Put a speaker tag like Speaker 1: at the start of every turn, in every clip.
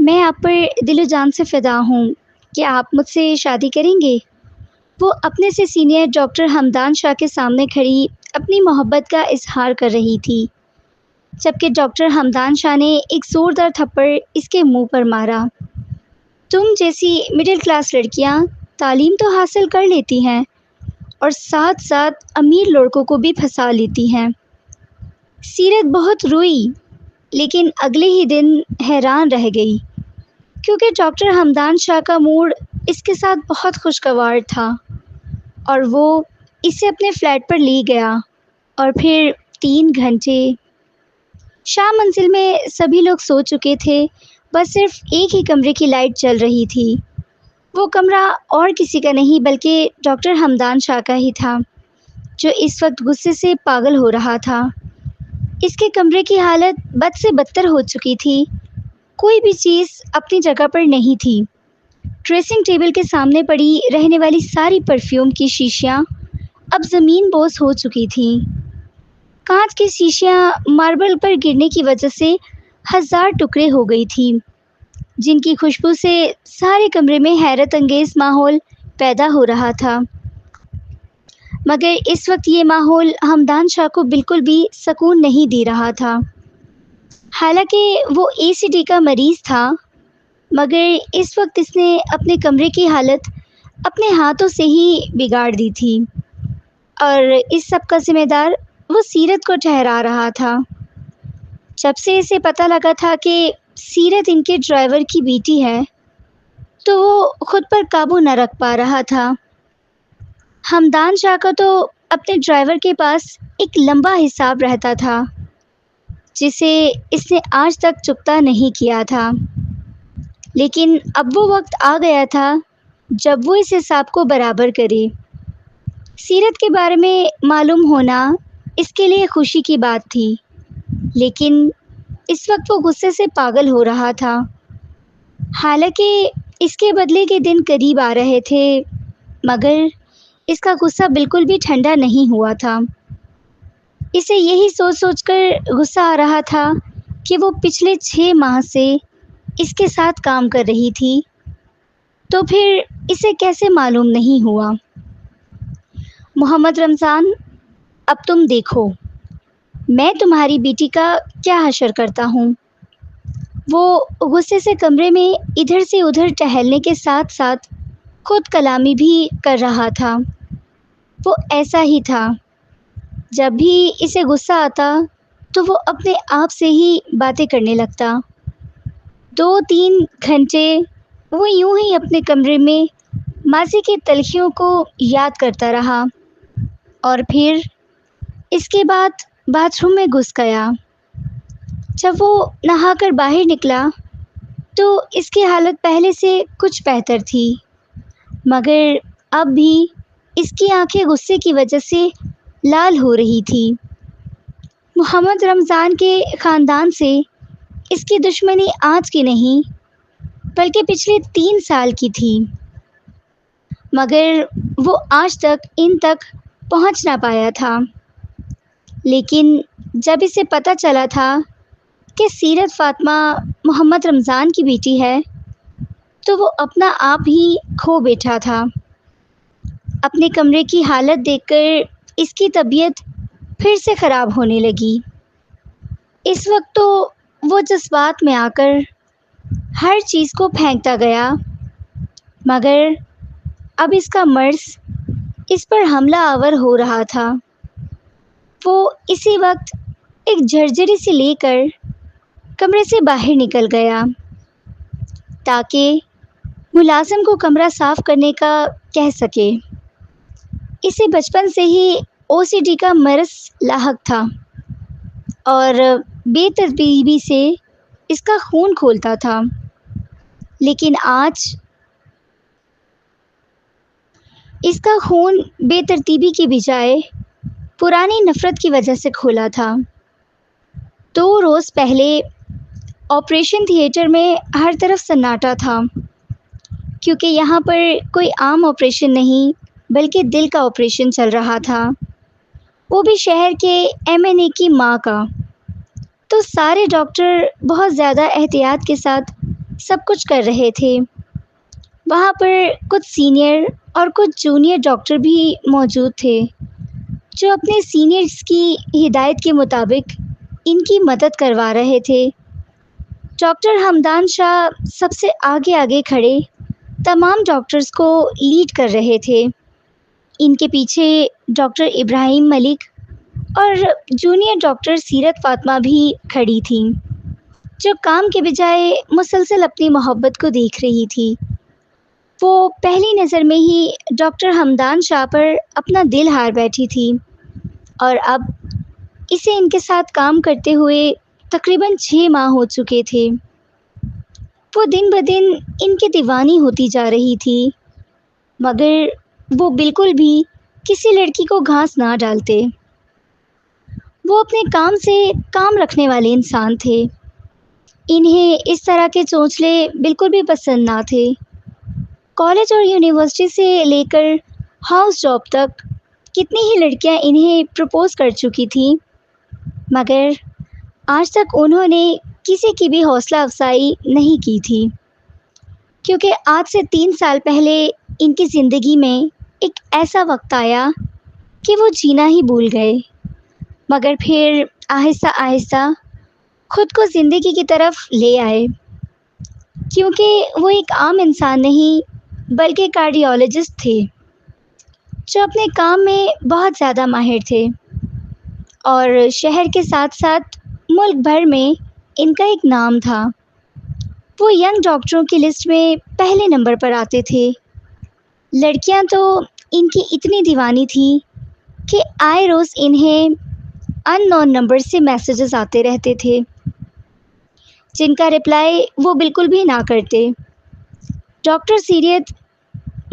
Speaker 1: میں آپ پر دل و جان سے فدا ہوں. کیا آپ مجھ سے شادی کریں گے؟ وہ اپنے سے سینئر ڈاکٹر حمدان شاہ کے سامنے کھڑی اپنی محبت کا اظہار کر رہی تھی، جبکہ ڈاکٹر حمدان شاہ نے ایک زوردار تھپڑ اس کے منہ پر مارا. تم جیسی مڈل کلاس لڑکیاں تعلیم تو حاصل کر لیتی ہیں اور ساتھ ساتھ امیر لڑکوں کو بھی پھنسا لیتی ہیں. سیرت بہت روئی، لیکن اگلے ہی دن حیران رہ گئی، کیونکہ ڈاکٹر حمدان شاہ کا موڈ اس کے ساتھ بہت خوشگوار تھا اور وہ اسے اپنے فلیٹ پر لے گیا. اور پھر 3 گھنٹے شام منزل میں سبھی لوگ سو چکے تھے، بس صرف ایک ہی کمرے کی لائٹ جل رہی تھی. وہ کمرہ اور کسی کا نہیں بلکہ ڈاکٹر حمدان شاہ کا ہی تھا، جو اس وقت غصے سے پاگل ہو رہا تھا. اس کے کمرے کی حالت بد سے بدتر ہو چکی تھی. کوئی بھی چیز اپنی جگہ پر نہیں تھی. ڈریسنگ ٹیبل کے سامنے پڑی رہنے والی ساری پرفیوم کی شیشیاں اب زمین بوس ہو چکی تھیں. کانچ کی شیشیاں ماربل پر گرنے کی وجہ سے 1000 ٹکڑے ہو گئی تھیں، جن کی خوشبو سے سارے کمرے میں حیرت انگیز ماحول پیدا ہو رہا تھا. مگر اس وقت یہ ماحول حمدان شاہ کو بالکل بھی سکون نہیں دے رہا تھا. حالانکہ وہ ACD کا مریض تھا، مگر اس وقت اس نے اپنے کمرے کی حالت اپنے ہاتھوں سے ہی بگاڑ دی تھی، اور اس سب کا ذمہ دار وہ سیرت کو ٹھہرا رہا تھا. جب سے اسے پتہ لگا تھا کہ سیرت ان کے ڈرائیور کی بیٹی ہے، تو وہ خود پر قابو نہ رکھ پا رہا تھا. حمدان شاہ کا تو اپنے ڈرائیور کے پاس ایک لمبا حساب رہتا تھا، جسے اس نے آج تک چکتا نہیں کیا تھا. لیکن اب وہ وقت آ گیا تھا جب وہ اس حساب کو برابر کرے. سیرت کے بارے میں معلوم ہونا اس کے لیے خوشی کی بات تھی، لیکن اس وقت وہ غصے سے پاگل ہو رہا تھا. حالانکہ اس کے بدلے کے دن قریب آ رہے تھے، مگر اس کا غصہ بالکل بھی ٹھنڈا نہیں ہوا تھا. اسے یہی سوچ سوچ کر غصہ آ رہا تھا کہ وہ پچھلے 6 ماہ سے اس کے ساتھ کام کر رہی تھی، تو پھر اسے کیسے معلوم نہیں ہوا. محمد رمضان، اب تم دیکھو میں تمہاری بیٹی کا کیا حشر کرتا ہوں. وہ غصے سے کمرے میں ادھر سے ادھر ٹہلنے کے ساتھ ساتھ خود کلامی بھی کر رہا تھا. وہ ایسا ہی تھا، جب بھی اسے غصہ آتا تو وہ اپنے آپ سے ہی باتیں کرنے لگتا. 2-3 گھنٹے وہ یوں ہی اپنے کمرے میں ماضی کی تلخیوں کو یاد کرتا رہا، اور پھر اس کے بعد باتھ روم میں گھس گیا. جب وہ نہا کر باہر نکلا تو اس کی حالت پہلے سے کچھ بہتر تھی، مگر اب بھی اس کی آنکھیں غصے کی وجہ سے لال ہو رہی تھی. محمد رمضان کے خاندان سے اس کی دشمنی آج کی نہیں بلکہ پچھلے 3 سال کی تھی، مگر وہ آج تک ان تک پہنچ نہ پایا تھا. لیکن جب اسے پتہ چلا تھا کہ سیرت فاطمہ محمد رمضان کی بیٹی ہے، تو وہ اپنا آپ ہی کھو بیٹھا تھا. اپنے کمرے کی حالت دیکھ کر اس کی طبیعت پھر سے خراب ہونے لگی. اس وقت تو وہ جذبات میں آ کر ہر چیز کو پھینکتا گیا، مگر اب اس کا مرض اس پر حملہ آور ہو رہا تھا. وہ اسی وقت ایک جھرجھری سے لے کر کمرے سے باہر نکل گیا تاکہ ملازم کو کمرہ صاف کرنے کا کہہ سکے. اسے بچپن سے ہی OCD کا مرض لاحق تھا اور بے ترتیبی سے اس کا خون کھولتا تھا، لیکن آج اس کا خون بے ترتیبی کی بجائے پرانی نفرت کی وجہ سے کھولا تھا. 2 روز پہلے آپریشن تھیٹر میں ہر طرف سناٹا تھا، کیونکہ یہاں پر کوئی عام آپریشن نہیں بلکہ دل کا آپریشن چل رہا تھا، وہ بھی شہر کے MNA کی ماں کا. تو سارے ڈاکٹر بہت زیادہ احتیاط کے ساتھ سب کچھ کر رہے تھے۔ وہاں پر کچھ سینئر اور کچھ جونیئر ڈاکٹر بھی موجود تھے جو اپنے سینئرز کی ہدایت کے مطابق ان کی مدد کروا رہے تھے۔ ڈاکٹر ہمدان شاہ سب سے آگے آگے کھڑے تمام ڈاکٹرز کو لیڈ کر رہے تھے۔ ان کے پیچھے ڈاکٹر ابراہیم ملک اور جونیئر ڈاکٹر سیرت فاطمہ بھی کھڑی تھیں، جو کام کے بجائے مسلسل اپنی محبت کو دیکھ رہی تھی۔ وہ پہلی نظر میں ہی ڈاکٹر ہمدان شاہ پر اپنا دل ہار بیٹھی تھی، اور اب اسے ان کے ساتھ کام کرتے ہوئے تقریباً 6 ماہ ہو چکے تھے۔ وہ دن بدن ان کی دیوانی ہوتی جا رہی تھی، مگر وہ بالکل بھی کسی لڑکی کو گھاس نہ ڈالتے۔ وہ اپنے کام سے کام رکھنے والے انسان تھے۔ انہیں اس طرح کے چونچلے بالکل بھی پسند نہ تھے۔ کالج اور یونیورسٹی سے لے کر ہاؤس جاب تک کتنی ہی لڑکیاں انہیں پرپوز کر چکی تھیں، مگر آج تک انہوں نے کسی کی بھی حوصلہ افزائی نہیں کی تھی، کیونکہ آج سے 3 سال پہلے ان کی زندگی میں ایک ایسا وقت آیا کہ وہ جینا ہی بھول گئے، مگر پھر آہستہ آہستہ خود کو زندگی کی طرف لے آئے، کیونکہ وہ ایک عام انسان نہیں بلکہ کارڈیالوجسٹ تھے جو اپنے کام میں بہت زیادہ ماہر تھے، اور شہر کے ساتھ ساتھ ملک بھر میں ان کا ایک نام تھا۔ وہ ینگ ڈاکٹروں کی لسٹ میں پہلے نمبر پر آتے تھے۔ لڑکیاں تو ان کی اتنی دیوانی تھی کہ آئے روز انہیں ان نون نمبر سے میسیجز آتے رہتے تھے، جن کا رپلائی وہ بالکل بھی نہ کرتے۔ ڈاکٹر سیرت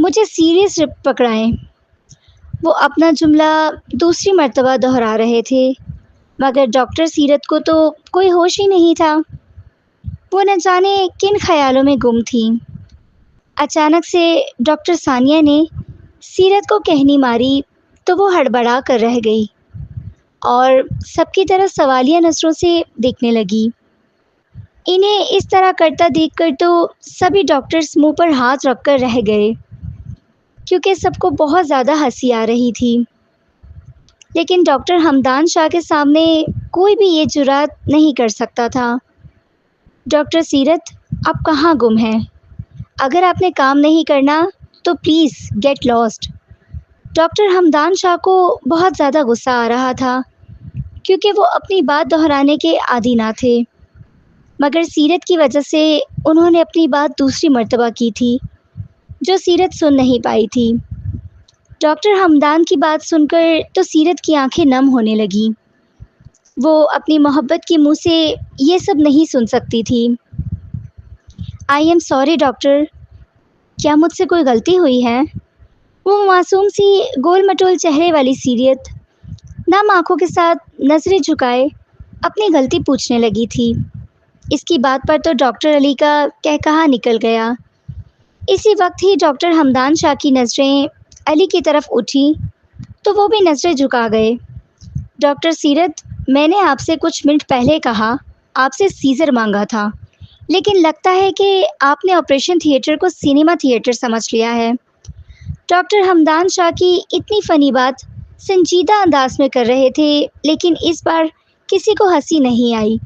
Speaker 1: مجھے سیریس پکڑائیں، وہ اپنا جملہ دوسری مرتبہ دہرا رہے تھے، مگر ڈاکٹر سیرت کو تو کوئی ہوش ہی نہیں تھا۔ وہ نہ جانے کن خیالوں میں گم تھیں۔ اچانک سے ڈاکٹر ثانیہ نے سیرت کو کہنی ماری تو وہ ہڑبڑا کر رہ گئی اور سب کی طرف سوالیہ نظروں سے دیکھنے لگی۔ انہیں اس طرح کرتا دیکھ کر تو سبھی ڈاکٹرز منہ پر ہاتھ رکھ کر رہ گئے، کیونکہ سب کو بہت زیادہ ہنسی آ رہی تھی، لیکن ڈاکٹر ہمدان شاہ کے سامنے کوئی بھی یہ جرات نہیں کر سکتا تھا۔ ڈاکٹر سیرت، آپ کہاں گم ہیں؟ اگر آپ نے کام نہیں کرنا تو please get lost. Doctor Hamdan Shah کو بہت زیادہ غصہ آ رہا تھا، کیونکہ وہ اپنی بات دہرانے کے عادی نہ تھے، مگر سیرت کی وجہ سے انہوں نے اپنی بات دوسری مرتبہ کی تھی جو سیرت سن نہیں پائی تھی۔ ڈاکٹر ہمدان کی بات سن کر تو سیرت کی آنکھیں نم ہونے لگیں۔ وہ اپنی محبت کے منہ سے یہ سب نہیں سن سکتی تھی۔ آئی ایم سوری ڈاکٹر، کیا مجھ سے کوئی غلطی ہوئی ہے؟ وہ معصوم سی گول مٹول چہرے والی سیرت نم آنکھوں کے ساتھ نظریں جھکائے اپنی غلطی پوچھنے لگی تھی۔ اس کی بات پر تو ڈاکٹر علی کا کہا نکل گیا۔ اسی وقت ہی ڈاکٹر ہمدان شاہ کی نظریں علی کی طرف اٹھی تو وہ بھی نظریں جھکا گئے۔ ڈاکٹر سیرت، میں نے آپ سے کچھ منٹ پہلے کہا آپ سے سیزر مانگا تھا، لیکن لگتا ہے کہ آپ نے آپریشن تھیٹر کو سینما تھیٹر سمجھ لیا ہے۔ ڈاکٹر ہمدان شاہ کی اتنی فنی بات سنجیدہ انداز میں کر رہے تھے، لیکن اس بار کسی کو ہنسی نہیں آئی،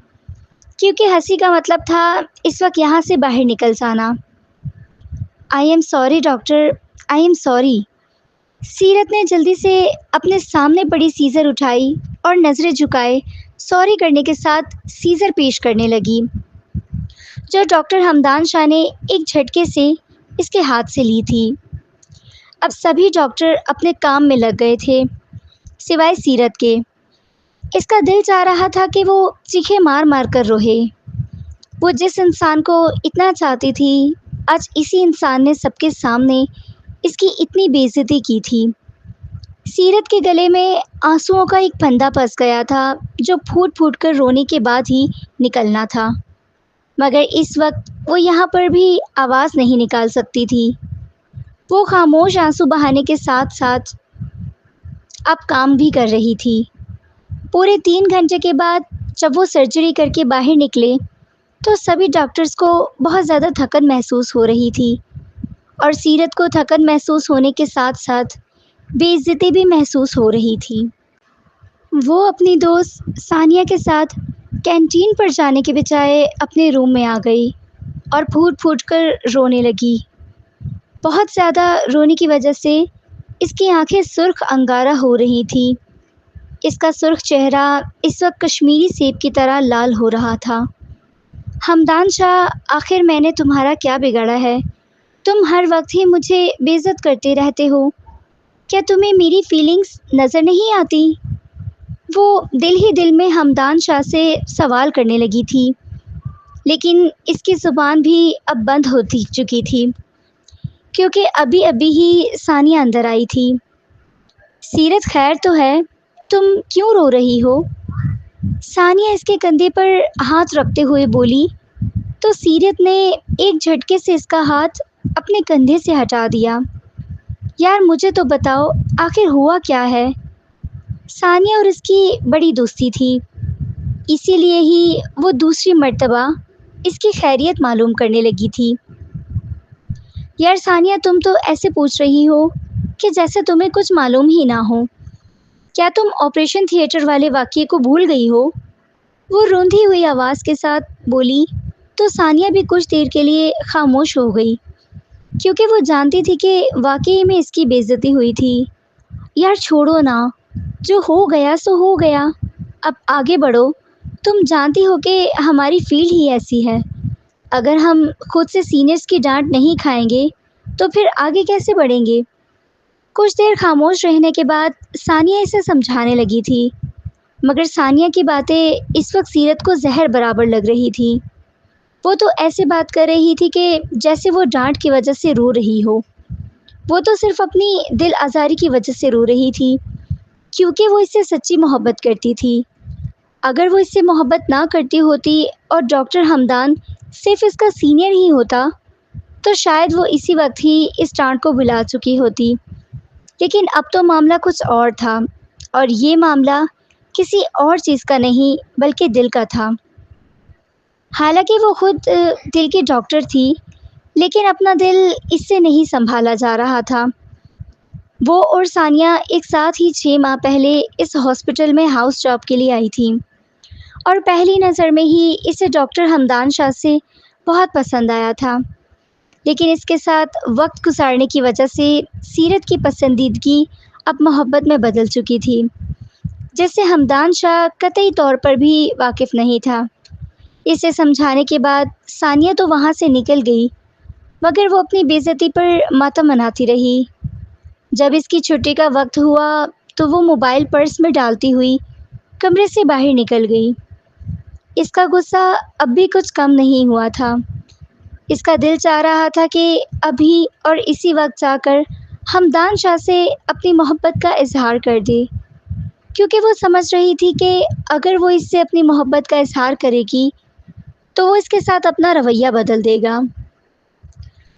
Speaker 1: کیونکہ ہنسی کا مطلب تھا اس وقت یہاں سے باہر نکل جانا۔ I am sorry doctor, I am sorry. سیرت نے جلدی سے اپنے سامنے پڑی سیزر اٹھائی اور نظریں جھکائے سوری کرنے کے ساتھ سیزر پیش کرنے لگی، جو ڈاکٹر ہمدان شاہ نے ایک جھٹکے سے اس کے ہاتھ سے لی تھی۔ اب سبھی ڈاکٹر اپنے کام میں لگ گئے تھے سوائے سیرت کے۔ اس کا دل چاہ رہا تھا کہ وہ چیخے مار مار کر روئے۔ وہ جس انسان کو اتنا چاہتی تھی، آج اسی انسان نے سب کے سامنے اس کی اتنی بے عزتی کی تھی۔ سیرت کے گلے میں آنسوؤں کا ایک پھندا پھنس گیا تھا جو پھوٹ پھوٹ کر رونے کے بعد ہی نکلنا تھا، مگر اس وقت وہ یہاں پر بھی آواز نہیں نکال سکتی تھی۔ وہ خاموش آنسو بہانے کے ساتھ ساتھ اب کام بھی کر رہی تھی۔ پورے 3 گھنٹے کے بعد جب وہ سرجری کر کے باہر نکلے تو سبھی ڈاکٹرز کو بہت زیادہ تھکن محسوس ہو رہی تھی، اور سیرت کو تھکن محسوس ہونے کے ساتھ ساتھ بے عزتی بھی محسوس ہو رہی تھی۔ وہ اپنی دوست ثانیہ کے ساتھ کینٹین پر جانے کے بجائے اپنے روم میں آ گئی اور پھوٹ پھوٹ کر رونے لگی۔ بہت زیادہ رونے کی وجہ سے اس کی آنکھیں سرخ انگارہ ہو رہی تھیں۔ اس کا سرخ چہرہ اس وقت کشمیری سیب کی طرح لال ہو رہا تھا۔ ہمدان شاہ، آخر میں نے تمہارا کیا بگاڑا ہے؟ تم ہر وقت ہی مجھے بے عزت کرتے رہتے ہو۔ کیا تمہیں میری فیلنگز نظر نہیں آتی؟ وہ دل ہی دل میں ہمدان شاہ سے سوال کرنے لگی تھی، لیکن اس کی زبان بھی اب بند ہوتی چکی تھی، کیونکہ ابھی ابھی ہی ثانیہ اندر آئی تھی۔ سیرت، خیر تو ہے؟ تم کیوں رو رہی ہو؟ ثانیہ اس کے کندھے پر ہاتھ رکھتے ہوئے بولی، تو سیرت نے ایک جھٹکے سے اس کا ہاتھ اپنے کندھے سے ہٹا دیا۔ یار مجھے تو بتاؤ، آخر ہوا کیا ہے؟ ثانیہ اور اس کی بڑی دوستی تھی، اسی لیے ہی وہ دوسری مرتبہ اس کی خیریت معلوم کرنے لگی تھی۔ یار ثانیہ، تم تو ایسے پوچھ رہی ہو کہ جیسے تمہیں کچھ معلوم ہی نہ ہو۔ کیا تم آپریشن تھیٹر والے واقعے کو بھول گئی ہو؟ وہ روندھی ہوئی آواز کے ساتھ بولی، تو ثانیہ بھی کچھ دیر کے لیے خاموش ہو گئی، کیونکہ وہ جانتی تھی کہ واقعی میں اس کی بے عزتی ہوئی تھی۔ یار چھوڑو نا، جو ہو گیا سو ہو گیا، اب آگے بڑھو۔ تم جانتی ہو کہ ہماری فیلڈ ہی ایسی ہے، اگر ہم خود سے سینئرز کی ڈانٹ نہیں کھائیں گے تو پھر آگے کیسے بڑھیں گے؟ کچھ دیر خاموش رہنے کے بعد ثانیہ اسے سمجھانے لگی تھی، مگر ثانیہ کی باتیں اس وقت سیرت کو زہر برابر لگ رہی تھی۔ وہ تو ایسے بات کر رہی تھی کہ جیسے وہ ڈانٹ کی وجہ سے رو رہی ہو۔ وہ تو صرف اپنی دل آزاری کی وجہ سے رو رہی تھی، کیونکہ وہ اس سے سچی محبت کرتی تھی۔ اگر وہ اس سے محبت نہ کرتی ہوتی اور ڈاکٹر ہمدان صرف اس کا سینئر ہی ہوتا تو شاید وہ اسی وقت ہی اس ڈانٹ کو بھلا چکی ہوتی، لیکن اب تو معاملہ کچھ اور تھا، اور یہ معاملہ کسی اور چیز کا نہیں بلکہ دل کا تھا۔ حالانکہ وہ خود دل کی ڈاکٹر تھی، لیکن اپنا دل اس سے نہیں سنبھالا جا رہا تھا۔ وہ اور ثانیہ ایک ساتھ ہی 6 ماہ پہلے اس ہاسپٹل میں ہاؤس جاب کے لیے آئی تھیں، اور پہلی نظر میں ہی اسے ڈاکٹر ہمدان شاہ سے بہت پسند آیا تھا، لیکن اس کے ساتھ وقت گزارنے کی وجہ سے سیرت کی پسندیدگی اب محبت میں بدل چکی تھی، جس سے ہمدان شاہ قطعی طور پر بھی واقف نہیں تھا۔ اسے سمجھانے کے بعد ثانیہ تو وہاں سے نکل گئی، مگر وہ اپنی بے عزتی پر ماتم مناتی رہی۔ جب اس کی چھٹی کا وقت ہوا تو وہ موبائل پرس میں ڈالتی ہوئی کمرے سے باہر نکل گئی۔ اس کا غصہ اب بھی کچھ کم نہیں ہوا تھا۔ اس کا دل چاہ رہا تھا کہ ابھی اور اسی وقت جا کر ہمدان شاہ سے اپنی محبت کا اظہار کر دے، کیونکہ وہ سمجھ رہی تھی کہ اگر وہ اس سے اپنی محبت کا اظہار کرے گی تو وہ اس کے ساتھ اپنا رویہ بدل دے گا۔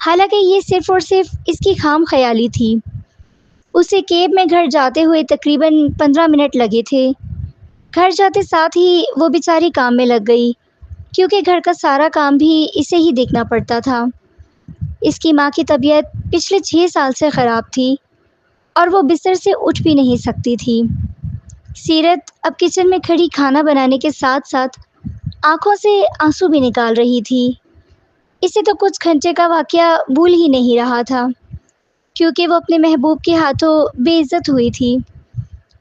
Speaker 1: حالانکہ یہ صرف اور صرف اس کی خام خیالی تھی۔ اسے کیب میں گھر جاتے ہوئے تقریباً 15 منٹ لگے تھے۔ گھر جاتے ساتھ ہی وہ بیچاری کام میں لگ گئی، کیونکہ گھر کا سارا کام بھی اسے ہی دیکھنا پڑتا تھا۔ اس کی ماں کی طبیعت پچھلے 6 سال سے خراب تھی، اور وہ بستر سے اٹھ بھی نہیں سکتی تھی۔ سیرت اب کچن میں کھڑی کھانا بنانے کے ساتھ ساتھ آنکھوں سے آنسو بھی نکال رہی تھی۔ اسے تو کچھ گھنٹے کا واقعہ بھول ہی نہیں رہا تھا، کیونکہ وہ اپنے محبوب کے ہاتھوں بے عزت ہوئی تھی۔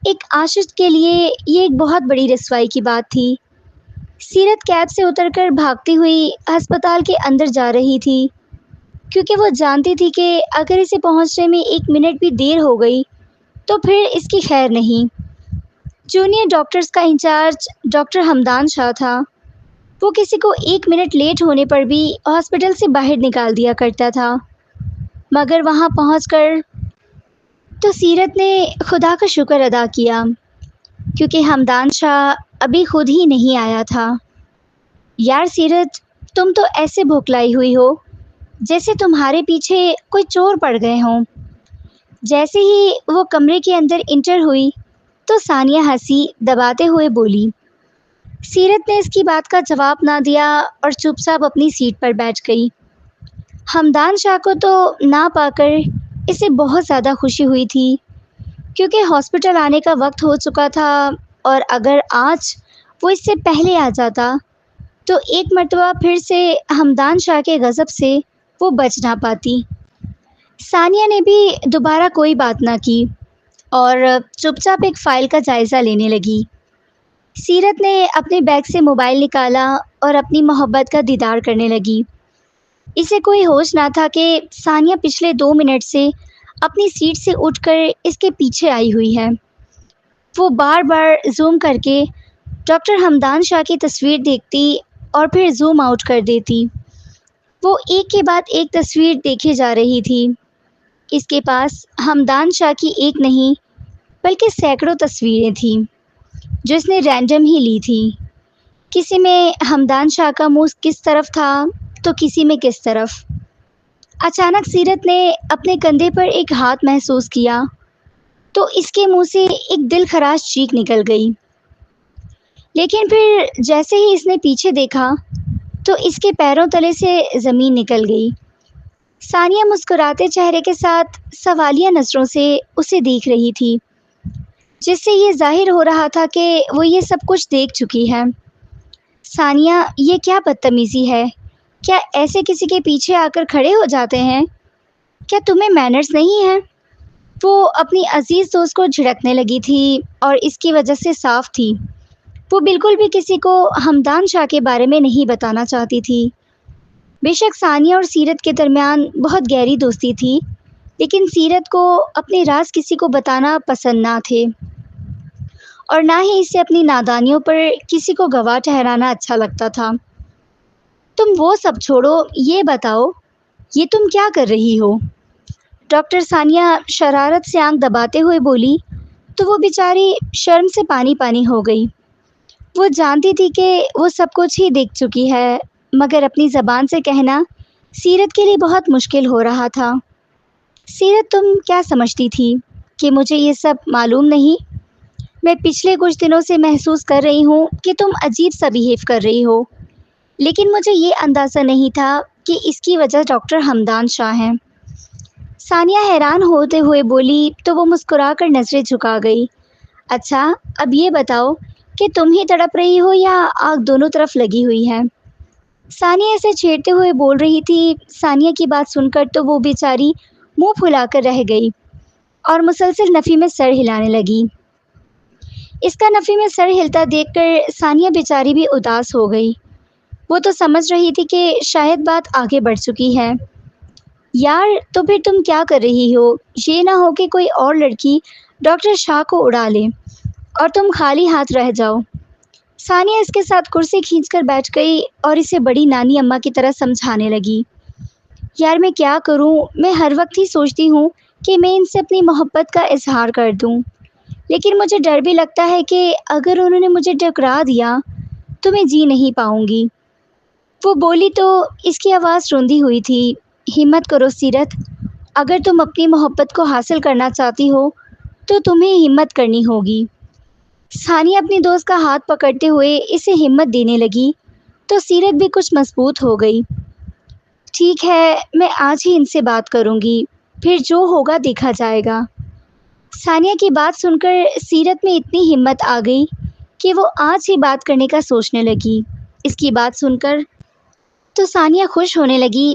Speaker 1: ایک عاشق کے لیے یہ ایک بہت بڑی رسوائی کی بات تھی۔ سیرت کیب سے اتر کر بھاگتی ہوئی ہسپتال کے اندر جا رہی تھی، کیونکہ وہ جانتی تھی کہ اگر اسے پہنچنے میں 1 منٹ بھی دیر ہو گئی تو پھر اس کی خیر نہیں۔ جونیئر ڈاکٹرز کا انچارج ڈاکٹر ہمدان شاہ تھا۔ وہ کسی کو 1 منٹ لیٹ ہونے پر بھی ہاسپٹل سے باہر نکال دیا کرتا تھا، مگر وہاں پہنچ کر تو سیرت نے خدا کا شکر ادا کیا، کیونکہ ہمدان شاہ ابھی خود ہی نہیں آیا تھا۔ یار سیرت، تم تو ایسے بھوکلائی ہوئی ہو جیسے تمہارے پیچھے کوئی چور پڑ گئے ہوں۔ جیسے ہی وہ کمرے کے اندر انٹر ہوئی تو ثانیہ ہنسی دباتے ہوئے بولی، سیرت نے اس کی بات کا جواب نہ دیا اور چپ چاپ اپنی سیٹ پر بیٹھ گئی۔ ہمدان شاہ کو تو نہ پا کر اسے بہت زیادہ خوشی ہوئی تھی، کیونکہ ہاسپٹل آنے کا وقت ہو چکا تھا، اور اگر آج وہ اس سے پہلے آ جاتا تو ایک مرتبہ پھر سے ہمدان شاہ کے غضب سے وہ بچ نہ پاتی۔ ثانیہ نے بھی دوبارہ کوئی بات نہ کی اور چپ چاپ ایک فائل کا جائزہ لینے لگی۔ سیرت نے اپنے بیگ سے موبائل نکالا اور اپنی محبت کا دیدار کرنے لگی۔ اسے کوئی ہوش نہ تھا کہ ثانیہ پچھلے 2 منٹ سے اپنی سیٹ سے اٹھ کر اس کے پیچھے آئی ہوئی ہے۔ وہ بار بار زوم کر کے ڈاکٹر ہمدان شاہ کی تصویر دیکھتی اور پھر زوم آؤٹ کر دیتی۔ وہ ایک کے بعد ایک تصویر دیکھے جا رہی تھی۔ اس کے پاس ہمدان شاہ کی ایک نہیں بلکہ سینکڑوں تصویریں تھیں جو اس نے رینڈم ہی لی تھی۔ کسی میں ہمدان شاہ کا منہ کس طرف تھا تو کسی میں کس طرف۔ اچانک سیرت نے اپنے کندھے پر ایک ہاتھ محسوس کیا تو اس کے منہ سے ایک دل خراش چیخ نکل گئی، لیکن پھر جیسے ہی اس نے پیچھے دیکھا تو اس کے پیروں تلے سے زمین نکل گئی۔ ثانیہ مسکراتے چہرے کے ساتھ سوالیہ نظروں سے اسے دیکھ رہی تھی، جس سے یہ ظاہر ہو رہا تھا کہ وہ یہ سب کچھ دیکھ چکی ہے۔ ثانیہ، یہ کیا بدتمیزی ہے؟ کیا ایسے کسی کے پیچھے آ کر کھڑے ہو جاتے ہیں؟ کیا تمہیں مینرز نہیں ہیں؟ وہ اپنی عزیز دوست کو جھڑکنے لگی تھی اور اس کی وجہ سے صاف تھی وہ بالکل بھی کسی کو ہمدان شاہ کے بارے میں نہیں بتانا چاہتی تھی۔ بے شک ثانیہ اور سیرت کے درمیان بہت گہری دوستی تھی، لیکن سیرت کو اپنے راز کسی کو بتانا پسند نہ تھے، اور نہ ہی اسے اپنی نادانیوں پر کسی کو گواہ ٹھہرانا اچھا لگتا تھا۔ تم وہ سب چھوڑو، یہ بتاؤ یہ تم کیا کر رہی ہو؟ ڈاکٹر ثانیہ شرارت سے آنکھ دباتے ہوئے بولی تو وہ بیچاری شرم سے پانی پانی ہو گئی۔ وہ جانتی تھی کہ وہ سب کچھ ہی دیکھ چکی ہے، مگر اپنی زبان سے کہنا سیرت کے لیے بہت مشکل ہو رہا تھا۔ سیرت، تم کیا سمجھتی تھی کہ مجھے یہ سب معلوم نہیں؟ میں پچھلے کچھ دنوں سے محسوس کر رہی ہوں کہ تم عجیب سا بیہیو کر رہی ہو، لیکن مجھے یہ اندازہ نہیں تھا کہ اس کی وجہ ڈاکٹر ہمدان شاہ ہیں۔ ثانیہ حیران ہوتے ہوئے بولی تو وہ مسکرا کر نظریں جھکا گئی۔ اچھا، اب یہ بتاؤ کہ تم ہی تڑپ رہی ہو یا آگ دونوں طرف لگی ہوئی ہے؟ ثانیہ اسے چھیڑتے ہوئے بول رہی تھی۔ ثانیہ کی بات سن کر تو وہ بیچاری منہ پھلا کر رہ گئی اور مسلسل نفی میں سر ہلانے لگی۔ اس کا نفی میں سر ہلتا دیکھ کر ثانیہ بیچاری بھی اداس ہو گئی۔ وہ تو سمجھ رہی تھی کہ شاید بات آگے بڑھ چکی ہے۔ یار، تو پھر تم کیا کر رہی ہو؟ یہ نہ ہو کہ کوئی اور لڑکی ڈاکٹر شاہ کو اڑا لے اور تم خالی ہاتھ رہ جاؤ۔ ثانیہ اس کے ساتھ کرسی کھینچ کر بیٹھ گئی اور اسے بڑی نانی اماں کی طرح سمجھانے لگی۔ یار، میں کیا کروں؟ میں ہر وقت ہی سوچتی ہوں کہ میں ان سے اپنی محبت کا اظہار کر دوں، لیکن مجھے ڈر بھی لگتا ہے کہ اگر انہوں نے مجھے ٹکرا دیا تو میں جی نہیں پاؤں گی۔ وہ بولی تو اس کی آواز روندی ہوئی تھی۔ ہمت کرو سیرت، اگر تم اپنی محبت کو حاصل کرنا چاہتی ہو تو تمہیں ہمت کرنی ہوگی۔ ثانیہ اپنی دوست کا ہاتھ پکڑتے ہوئے اسے ہمت دینے لگی تو سیرت بھی کچھ مضبوط ہو گئی۔ ٹھیک ہے، میں آج ہی ان سے بات کروں گی، پھر جو ہوگا دیکھا جائے گا۔ ثانیہ کی بات سن کر سیرت میں اتنی ہمت آ گئی کہ وہ آج ہی بات کرنے کا سوچنے لگی۔ اس کی بات سن کر تو ثانیہ خوش ہونے لگی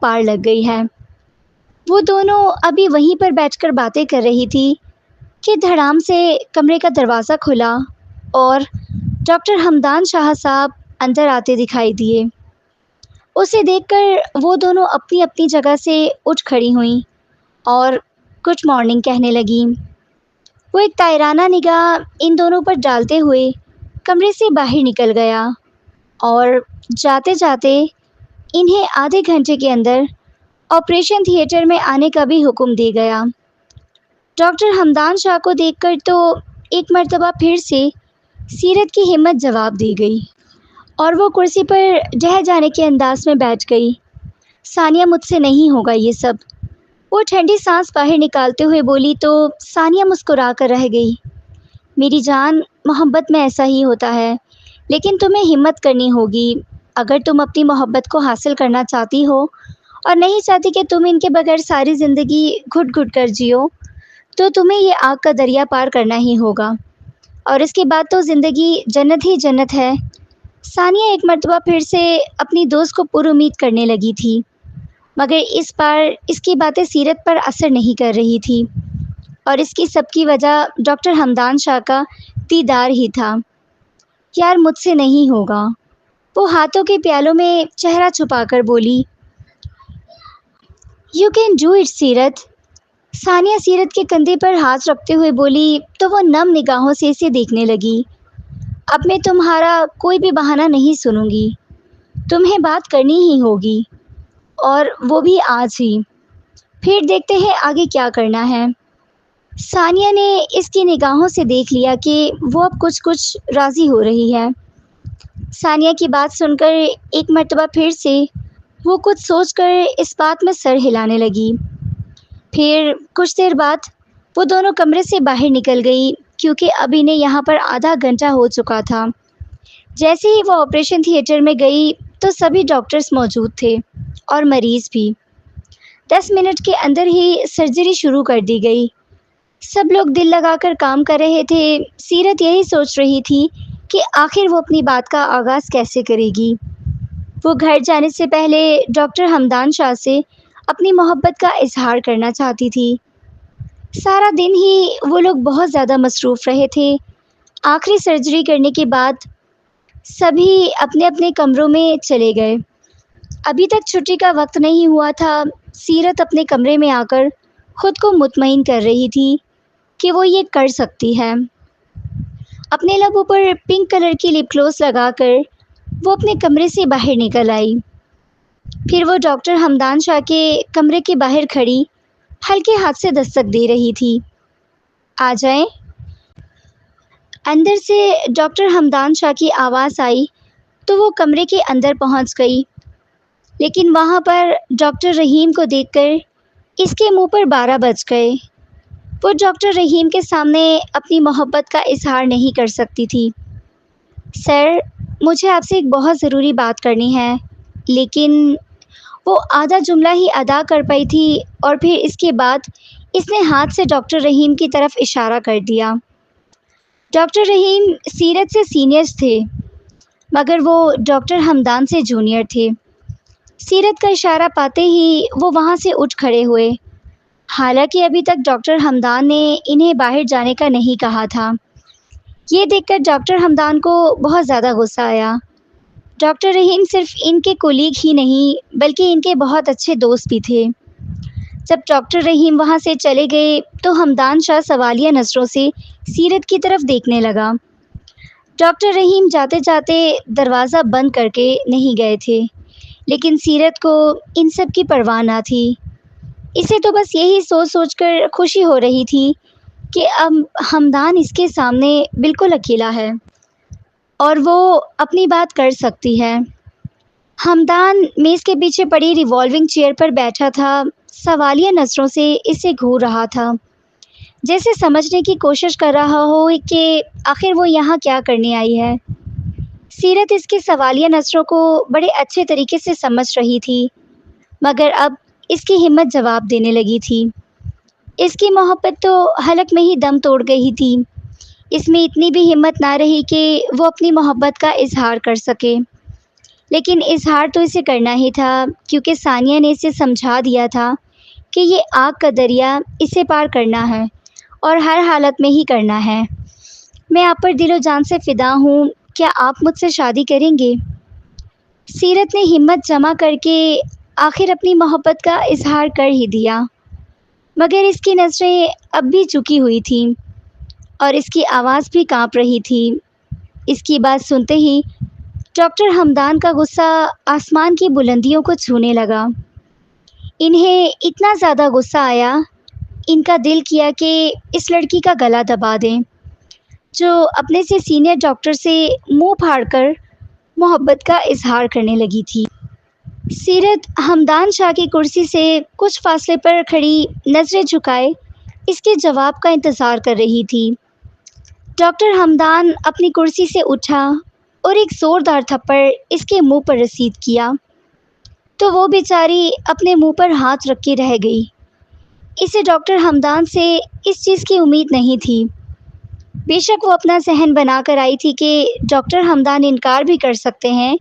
Speaker 1: پار لگ گئی ہے۔ وہ دونوں ابھی وہیں پر بیٹھ کر باتیں کر رہی تھی کہ دھڑام سے کمرے کا دروازہ کھلا اور ڈاکٹر ہمدان شاہ صاحب اندر آتے دکھائی دیے۔ اسے دیکھ کر وہ دونوں اپنی اپنی جگہ سے اٹھ کھڑی ہوئیں اور گڈ مارننگ کہنے لگیں۔ وہ ایک طائرانہ نگاہ ان دونوں پر ڈالتے ہوئے کمرے سے باہر نکل گیا اور جاتے جاتے انہیں آدھے گھنٹے کے اندر آپریشن تھیٹر میں آنے کا بھی حکم دے گیا۔ ڈاکٹر ہمدان شاہ کو دیکھ کر تو ایک مرتبہ پھر سے سیرت کی ہمت جواب دی گئی اور وہ کرسی پر ڈہ جانے کے انداز میں بیٹھ گئی۔ ثانیہ، مجھ سے نہیں ہوگا یہ سب، وہ ٹھنڈی سانس باہر نکالتے ہوئے بولی تو ثانیہ مسکرا کر رہ گئی۔ میری جان، محبت میں ایسا ہی ہوتا ہے، لیکن تمہیں ہمت کرنی ہوگی۔ اگر تم اپنی محبت کو حاصل کرنا چاہتی ہو اور نہیں چاہتی کہ تم ان کے بغیر ساری زندگی گھٹ گھٹ کر جیو، تو تمہیں یہ آگ کا دریا پار کرنا ہی ہوگا، اور اس کے بعد تو زندگی جنت ہی جنت ہے۔ ثانیہ ایک مرتبہ پھر سے اپنی دوست کو پر امید کرنے لگی تھی، مگر اس بار اس کی باتیں سیرت پر اثر نہیں کر رہی تھی، اور اس کی سب کی وجہ ڈاکٹر حمدان شاہ کا دیدار ہی تھا۔ یار مجھ سے نہیں ہوگا، وہ ہاتھوں کے پیالوں میں چہرہ چھپا کر بولی۔ یو کین ڈو اٹ سیرت۔ ثانیہ سیرت کے کندھے پر ہاتھ رکھتے ہوئے بولی تو وہ نم نگاہوں سے اسے دیکھنے لگی۔ اب میں تمہارا کوئی بھی بہانہ نہیں سنوں گی، تمہیں بات کرنی ہی ہوگی، اور وہ بھی آج ہی۔ پھر دیکھتے ہیں آگے کیا کرنا ہے۔ ثانیہ نے اس کی نگاہوں سے دیکھ لیا کہ وہ اب کچھ کچھ راضی ہو رہی ہے۔ ثانیہ کی بات سن کر ایک مرتبہ پھر سے وہ کچھ سوچ کر اس بات میں سر ہلانے لگی۔ پھر کچھ دیر بعد وہ دونوں کمرے سے باہر نکل گئی، کیونکہ اب انہیں یہاں پر آدھا گھنٹہ ہو چکا تھا۔ جیسے ہی وہ آپریشن تھیٹر میں گئی تو سبھی ڈاکٹرز موجود تھے اور مریض بھی۔ 10 منٹ کے اندر ہی سرجری شروع کر دی گئی۔ سب لوگ دل لگا کر کام کر رہے تھے۔ سیرت یہی سوچ رہی تھی کہ آخر وہ اپنی بات کا آغاز کیسے کرے گی۔ وہ گھر جانے سے پہلے ڈاکٹر حمدان شاہ سے اپنی محبت کا اظہار کرنا چاہتی تھی۔ سارا دن ہی وہ لوگ بہت زیادہ مصروف رہے تھے۔ آخری سرجری کرنے کے بعد سبھی اپنے اپنے کمروں میں چلے گئے۔ ابھی تک چھٹی کا وقت نہیں ہوا تھا۔ سیرت اپنے کمرے میں آ کر خود کو مطمئن کر رہی تھی کہ وہ یہ کر سکتی ہے۔ اپنے لبوں پر پنک کلر کی لپ گلوس لگا کر وہ اپنے کمرے سے باہر نکل آئی۔ پھر وہ ڈاکٹر حمدان شاہ کے کمرے کے باہر کھڑی ہلکے ہاتھ سے دستک دے رہی تھی۔ آ جائیں۔ اندر سے ڈاکٹر حمدان شاہ کی آواز آئی تو وہ کمرے کے اندر پہنچ گئی، لیکن وہاں پر ڈاکٹر رحیم کو دیکھ کر اس کے منہ پر 12 بج گئے۔ وہ ڈاکٹر رحیم کے سامنے اپنی محبت کا اظہار نہیں کر سکتی تھی۔ سر، مجھے آپ سے ایک بہت ضروری بات کرنی ہے، لیکن وہ آدھا جملہ ہی ادا کر پائی تھی، اور پھر اس کے بعد اس نے ہاتھ سے ڈاکٹر رحیم کی طرف اشارہ کر دیا۔ ڈاکٹر رحیم سیرت سے سینئرز تھے، مگر وہ ڈاکٹر حمدان سے جونیئر تھے۔ سیرت کا اشارہ پاتے ہی وہ وہاں سے اٹھ کھڑے ہوئے، حالانکہ ابھی تک ڈاکٹر حمدان نے انہیں باہر جانے کا نہیں کہا تھا۔ یہ دیکھ کر ڈاکٹر حمدان کو بہت زیادہ غصہ آیا۔ ڈاکٹر رحیم صرف ان کے کولیگ ہی نہیں بلکہ ان کے بہت اچھے دوست بھی تھے۔ جب ڈاکٹر رحیم وہاں سے چلے گئے تو حمدان شاہ سوالیہ نظروں سے سیرت کی طرف دیکھنے لگا۔ ڈاکٹر رحیم جاتے جاتے دروازہ بند کر کے نہیں گئے تھے، لیکن سیرت کو ان سب کی پرواہ نہ تھی۔ اسے تو بس یہی سوچ سوچ کر خوشی ہو رہی تھی کہ اب حمدان اس کے سامنے بالکل اکیلا ہے اور وہ اپنی بات کر سکتی ہے۔ حمدان میز کے پیچھے پڑی ریوالونگ چیئر پر بیٹھا تھا، سوالیہ نظروں سے اسے گھور رہا تھا، جیسے سمجھنے کی کوشش کر رہا ہو کہ آخر وہ یہاں کیا کرنے آئی ہے۔ سیرت اس کے سوالیہ نظروں کو بڑے اچھے طریقے سے سمجھ رہی تھی، مگر اب اس کی ہمت جواب دینے لگی تھی۔ اس کی محبت تو حلق میں ہی دم توڑ گئی تھی۔ اس میں اتنی بھی ہمت نہ رہی کہ وہ اپنی محبت کا اظہار کر سکے، لیکن اظہار تو اسے کرنا ہی تھا، کیونکہ ثانیہ نے اسے سمجھا دیا تھا کہ یہ آگ کا دریا اسے پار کرنا ہے اور ہر حالت میں ہی کرنا ہے۔ میں آپ پر دل و جان سے فدا ہوں، کیا آپ مجھ سے شادی کریں گے؟ سیرت نے ہمت جمع کر کے آخر اپنی محبت کا اظہار کر ہی دیا، مگر اس کی نظریں اب بھی جھکی ہوئی تھیں اور اس کی آواز بھی کانپ رہی تھی۔ اس کی بات سنتے ہی ڈاکٹر حمدان کا غصہ آسمان کی بلندیوں کو چھونے لگا۔ انہیں اتنا زیادہ غصہ آیا، ان کا دل کیا کہ اس لڑکی کا گلا دبا دیں، جو اپنے سے سینئر ڈاکٹر سے منہ پھاڑ کر محبت کا اظہار کرنے لگی تھی۔ سیرت حمدان شاہ کی کرسی سے کچھ فاصلے پر کھڑی نظریں جھکائے اس کے جواب کا انتظار کر رہی تھی۔ ڈاکٹر ہمدان اپنی کرسی سے اٹھا اور ایک زوردار تھپڑ اس کے منہ پر رسید کیا تو وہ بیچاری اپنے منہ پر ہاتھ رکھ کے رہ گئی۔ اسے ڈاکٹر ہمدان سے اس چیز کی امید نہیں تھی۔ بے شک وہ اپنا ذہن بنا کر آئی تھی کہ ڈاکٹر ہمدان انکار بھی کر سکتے ہیں،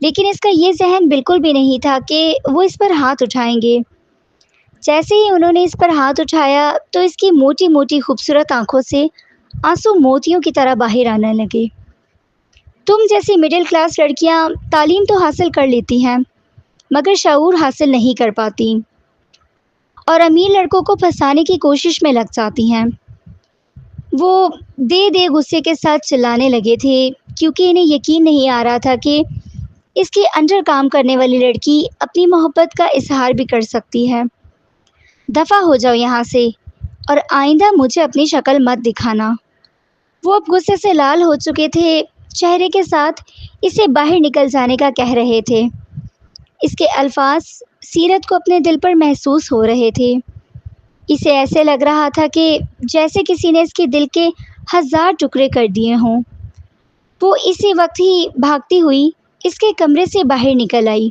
Speaker 1: لیکن اس کا یہ ذہن بالکل بھی نہیں تھا کہ وہ اس پر ہاتھ اٹھائیں گے۔ جیسے ہی انہوں نے اس پر ہاتھ اٹھایا تو اس کی موٹی موٹی خوبصورت آنکھوں سے آنسو موتیوں کی طرح باہر آنے لگے۔ تم جیسی مڈل کلاس لڑکیاں تعلیم تو حاصل کر لیتی ہیں مگر شعور حاصل نہیں کر پاتی اور امیر لڑکوں کو پھنسانے کی کوشش میں لگ جاتی ہیں۔ وہ دے دے غصے کے ساتھ چلانے لگے تھے کیونکہ انہیں یقین نہیں آ رہا تھا کہ اس کے انڈر کام کرنے والی لڑکی اپنی محبت کا اظہار بھی کر سکتی ہے۔ دفع ہو جاؤ یہاں سے اور آئندہ مجھے اپنی شکل مت دکھانا۔ وہ اب غصے سے لال ہو چکے تھے، چہرے کے ساتھ اسے باہر نکل جانے کا کہہ رہے تھے۔ اس کے الفاظ سیرت کو اپنے دل پر محسوس ہو رہے تھے۔ اسے ایسے لگ رہا تھا کہ جیسے کسی نے اس کے دل کے 1000 ٹکڑے کر دیے ہوں۔ وہ اسی وقت ہی بھاگتی ہوئی اس کے کمرے سے باہر نکل آئی۔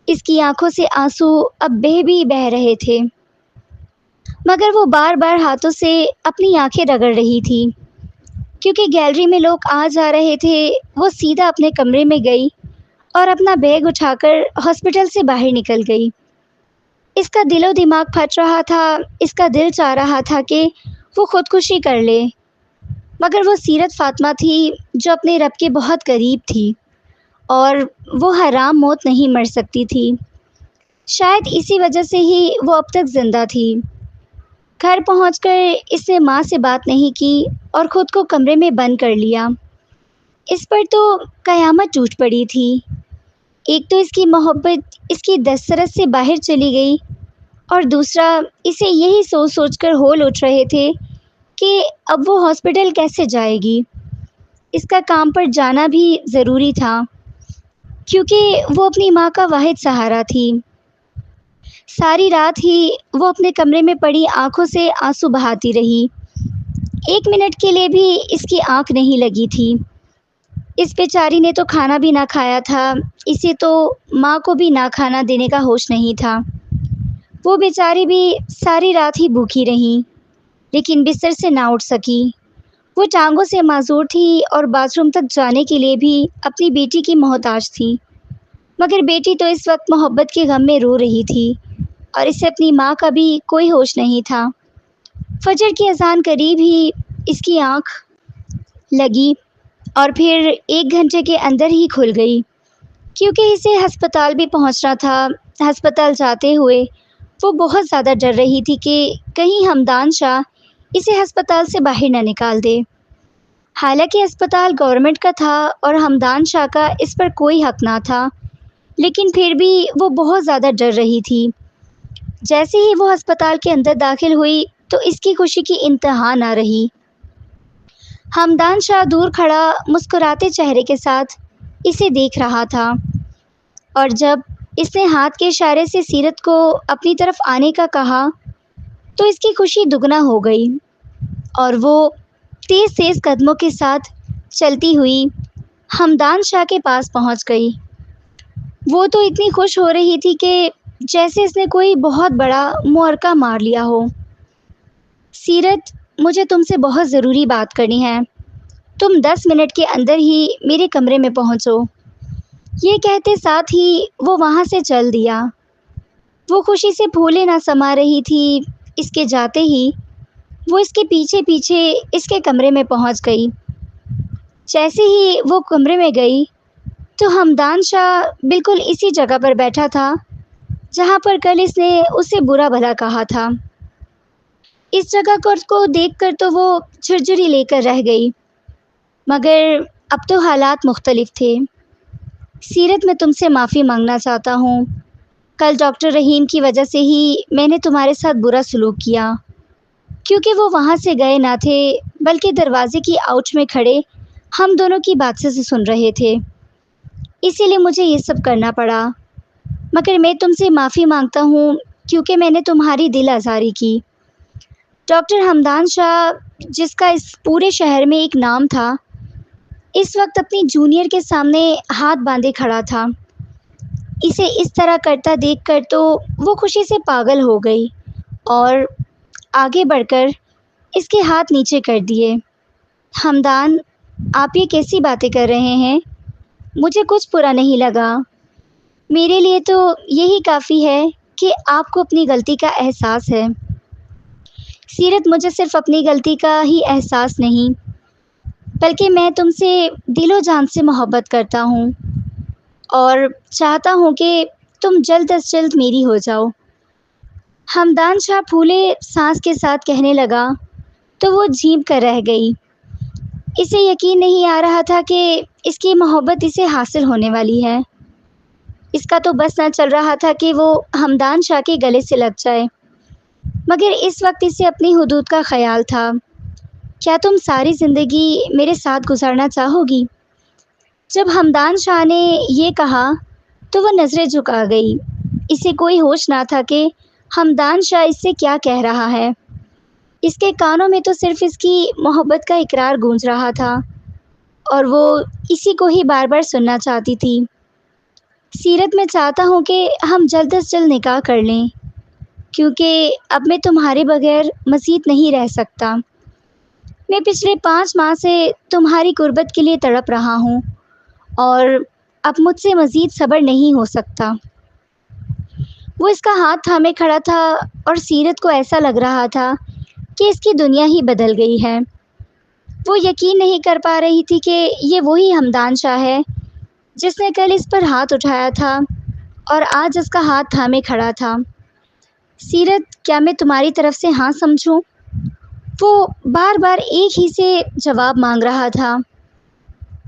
Speaker 1: اس کی آنکھوں سے آنسو اب بھی بہہ رہے تھے مگر وہ بار بار ہاتھوں سے اپنی آنکھیں رگڑ رہی تھی۔ کیونکہ گیلری میں لوگ آ جا رہے تھے، وہ سیدھا اپنے کمرے میں گئی اور اپنا بیگ اٹھا کر ہاسپٹل سے باہر نکل گئی۔ اس کا دل و دماغ پھٹ رہا تھا، اس کا دل چاہ رہا تھا کہ وہ خودکشی کر لے، مگر وہ سیرت فاطمہ تھی جو اپنے رب کے بہت قریب تھی اور وہ حرام موت نہیں مر سکتی تھی۔ شاید اسی وجہ سے ہی وہ اب تک زندہ تھی۔ گھر پہنچ کر اس نے ماں سے بات نہیں کی اور خود کو کمرے میں بند کر لیا۔ اس پر تو قیامت ٹوٹ پڑی تھی۔ ایک تو اس کی محبت اس کی دسترس سے باہر چلی گئی اور دوسرا اسے یہی سوچ سوچ کر ہول اٹھ رہے تھے کہ اب وہ ہاسپٹل کیسے جائے گی۔ اس کا کام پر جانا بھی ضروری تھا کیونکہ وہ اپنی ماں کا واحد سہارا تھی۔ ساری رات ہی وہ اپنے کمرے میں پڑی آنکھوں سے آنسو بہاتی رہی۔ 1 منٹ کے لیے بھی اس کی آنکھ نہیں لگی تھی۔ اس بیچاری نے تو کھانا بھی نہ کھایا تھا، اسے تو ماں کو بھی نہ کھانا دینے کا ہوش نہیں تھا۔ وہ بیچاری بھی ساری رات ہی بھوکی رہی لیکن بستر سے نہ اٹھ سکی۔ وہ ٹانگوں سے معذور تھی اور باتھ روم تک جانے کے لیے بھی اپنی بیٹی کی محتاج تھی، مگر بیٹی تو اس وقت محبت کے غم میں رو رہی تھی اور اسے اپنی ماں کا بھی کوئی ہوش نہیں تھا۔ فجر کی اذان قریب ہی اس کی آنکھ لگی اور پھر 1 گھنٹے کے اندر ہی کھل گئی کیونکہ اسے ہسپتال بھی پہنچنا تھا۔ ہسپتال جاتے ہوئے وہ بہت زیادہ ڈر رہی تھی کہ کہیں ہمدان شاہ اسے ہسپتال سے باہر نہ نکال دے۔ حالانکہ ہسپتال گورنمنٹ کا تھا اور ہمدان شاہ کا اس پر کوئی حق نہ تھا، لیکن پھر بھی وہ بہت زیادہ ڈر رہی تھی۔ جیسے ہی وہ ہسپتال کے اندر داخل ہوئی تو اس کی خوشی کی انتہا نہ رہی۔ ہمدان شاہ دور کھڑا مسکراتے چہرے کے ساتھ اسے دیکھ رہا تھا اور جب اس نے ہاتھ کے اشارے سے سیرت کو اپنی طرف آنے کا کہا تو اس کی خوشی دگنا ہو گئی اور وہ تیز تیز قدموں کے ساتھ چلتی ہوئی ہمدان شاہ کے پاس پہنچ گئی۔ وہ تو اتنی خوش ہو رہی تھی کہ جیسے اس نے کوئی بہت بڑا معرکہ مار لیا ہو۔ سیرت، مجھے تم سے بہت ضروری بات کرنی ہے، تم 10 منٹ کے اندر ہی میرے کمرے میں پہنچو۔ یہ کہتے ساتھ ہی وہ وہاں سے چل دیا۔ وہ خوشی سے پھولے نہ سما رہی تھی۔ اس کے جاتے ہی وہ اس کے پیچھے پیچھے اس کے کمرے میں پہنچ گئی۔ جیسے ہی وہ کمرے میں گئی تو ہمدان شاہ بالکل اسی جگہ پر بیٹھا تھا جہاں پر کل اس نے اسے برا بھلا کہا تھا۔ اس جگہ کو دیکھ کر تو وہ جھرجھری لے کر رہ گئی، مگر اب تو حالات مختلف تھے۔ سیرت، میں تم سے معافی مانگنا چاہتا ہوں۔ کل ڈاکٹر رحیم کی وجہ سے ہی میں نے تمہارے ساتھ برا سلوک کیا، کیونکہ وہ وہاں سے گئے نہ تھے بلکہ دروازے کی آؤٹ میں کھڑے ہم دونوں کی باتیں سے سن رہے تھے، اسی لیے مجھے یہ سب کرنا پڑا۔ مگر میں تم سے معافی مانگتا ہوں کیونکہ میں نے تمہاری دل آزاری کی۔ ڈاکٹر ہمدان شاہ، جس کا اس پورے شہر میں ایک نام تھا، اس وقت اپنی جونیئر کے سامنے ہاتھ باندھے کھڑا تھا۔ اسے اس طرح کرتا دیکھ کر تو وہ خوشی سے پاگل ہو گئی اور آگے بڑھ کر اس کے ہاتھ نیچے کر دیے۔ ہمدان، آپ یہ کیسی باتیں کر رہے ہیں؟ مجھے کچھ برا نہیں لگا۔ میرے لیے تو یہی کافی ہے کہ آپ کو اپنی غلطی کا احساس ہے۔ سیرت، مجھے صرف اپنی غلطی کا ہی احساس نہیں، بلکہ میں تم سے دل و جان سے محبت کرتا ہوں اور چاہتا ہوں کہ تم جلد از جلد میری ہو جاؤ۔ ہمدان شاہ پھولے سانس کے ساتھ کہنے لگا تو وہ جھینپ کر رہ گئی۔ اسے یقین نہیں آ رہا تھا کہ اس کی محبت اسے حاصل ہونے والی ہے۔ اس کا تو بس نہ چل رہا تھا کہ وہ ہمدان شاہ کے گلے سے لگ جائے، مگر اس وقت اسے اپنی حدود کا خیال تھا۔ کیا تم ساری زندگی میرے ساتھ گزارنا چاہو گی؟ جب ہمدان شاہ نے یہ کہا تو وہ نظریں جھکا گئی۔ اسے کوئی ہوش نہ تھا کہ ہمدان شاہ اس سے کیا کہہ رہا ہے۔ اس کے کانوں میں تو صرف اس کی محبت کا اقرار گونج رہا تھا اور وہ اسی کو ہی بار بار سننا چاہتی تھی۔ سیرت، میں چاہتا ہوں کہ ہم جلد از جلد نکاح کر لیں، کیونکہ اب میں تمہارے بغیر مزید نہیں رہ سکتا۔ میں پچھلے 5 ماہ سے تمہاری قربت کے لیے تڑپ رہا ہوں اور اب مجھ سے مزید صبر نہیں ہو سکتا۔ وہ اس کا ہاتھ تھامے کھڑا تھا اور سیرت کو ایسا لگ رہا تھا کہ اس کی دنیا ہی بدل گئی ہے۔ وہ یقین نہیں کر پا رہی تھی کہ یہ وہی ہمدان شاہ ہے جس نے کل اس پر ہاتھ اٹھایا تھا اور آج اس کا ہاتھ تھامے کھڑا تھا۔ سیرت، کیا میں تمہاری طرف سے ہاں سمجھوں؟ وہ بار بار ایک ہی سے جواب مانگ رہا تھا۔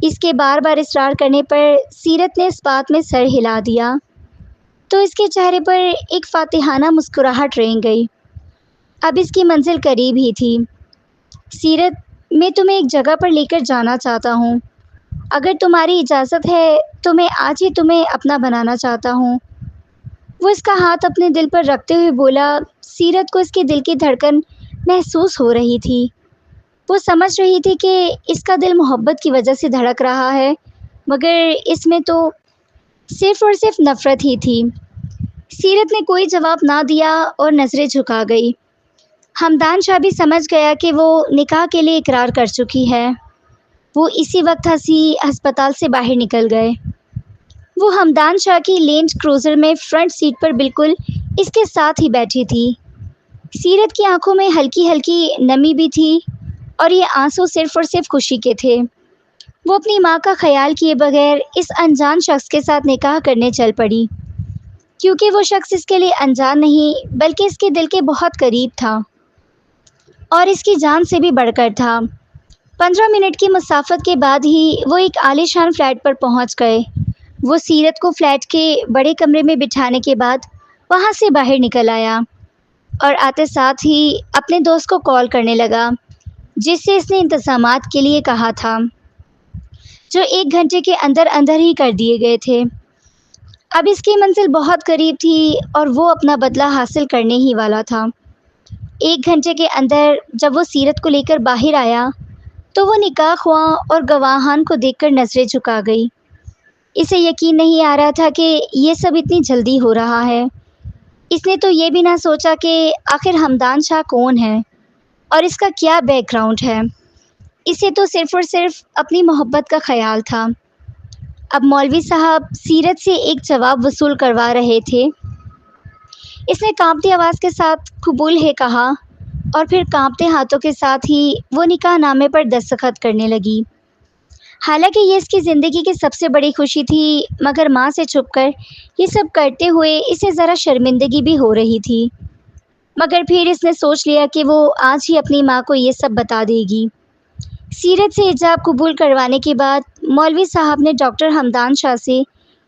Speaker 1: اس کے بار بار اصرار کرنے پر سیرت نے اس بات میں سر ہلا دیا تو اس کے چہرے پر ایک فاتحانہ مسکراہٹ رینگ گئی۔ اب اس کی منزل قریب ہی تھی۔ سیرت، میں تمہیں ایک جگہ پر لے کر جانا چاہتا ہوں۔ اگر تمہاری اجازت ہے تو میں آج ہی تمہیں اپنا بنانا چاہتا ہوں۔ وہ اس کا ہاتھ اپنے دل پر رکھتے ہوئے بولا۔ سیرت کو اس کے دل کی دھڑکن محسوس ہو رہی تھی۔ وہ سمجھ رہی تھی کہ اس کا دل محبت کی وجہ سے دھڑک رہا ہے، مگر اس میں تو صرف اور صرف نفرت ہی تھی۔ سیرت نے کوئی جواب نہ دیا اور نظریں جھکا گئی۔ ہمدان شاہ بھی سمجھ گیا کہ وہ نکاح کے لیے اقرار کر چکی ہے۔ وہ اسی وقت ہسپتال سے باہر نکل گئے۔ وہ ہمدان شاہ کی لینڈ کروزر میں فرنٹ سیٹ پر بالکل اس کے ساتھ ہی بیٹھی تھی۔ سیرت کی آنکھوں میں ہلکی ہلکی نمی بھی تھی اور یہ آنسو صرف اور صرف خوشی کے تھے۔ وہ اپنی ماں کا خیال کیے بغیر اس انجان شخص کے ساتھ نکاح کرنے چل پڑی، کیونکہ وہ شخص اس کے لیے انجان نہیں بلکہ اس کے دل کے بہت قریب تھا اور اس کی جان سے بھی بڑھ کر تھا۔ 15 منٹ کی مسافت کے بعد ہی وہ ایک عالیشان فلیٹ پر پہنچ گئے۔ وہ سیرت کو فلیٹ کے بڑے کمرے میں بٹھانے کے بعد وہاں سے باہر نکل آیا اور آتے ساتھ ہی اپنے دوست کو کال کرنے لگا جس سے اس نے انتظامات کے لیے کہا تھا، جو 1 گھنٹے کے اندر اندر ہی کر دیے گئے تھے۔ اب اس کی منزل بہت قریب تھی اور وہ اپنا بدلہ حاصل کرنے ہی والا تھا۔ 1 گھنٹے کے اندر جب وہ سیرت کو لے کر باہر آیا تو وہ نکاح خواں اور گواہان کو دیکھ کر نظریں جھکا گئی۔ اسے یقین نہیں آ رہا تھا کہ یہ سب اتنی جلدی ہو رہا ہے۔ اس نے تو یہ بھی نہ سوچا کہ آخر ہمدان شاہ کون ہے اور اس کا کیا بیک گراؤنڈ ہے۔ اسے تو صرف اور صرف اپنی محبت کا خیال تھا۔ اب مولوی صاحب سیرت سے ایک جواب وصول کروا رہے تھے۔ اس نے کانپتی آواز کے ساتھ قبول ہے کہا اور پھر کانپتے ہاتھوں کے ساتھ ہی وہ نکاح نامے پر دستخط کرنے لگی۔ حالانکہ یہ اس کی زندگی کی سب سے بڑی خوشی تھی، مگر ماں سے چھپ کر یہ سب کرتے ہوئے اسے ذرا شرمندگی بھی ہو رہی تھی، مگر پھر اس نے سوچ لیا کہ وہ آج ہی اپنی ماں کو یہ سب بتا دے گی۔ سیرت سے حجاب قبول کروانے کے بعد مولوی صاحب نے ڈاکٹر ہمدان شاہ سے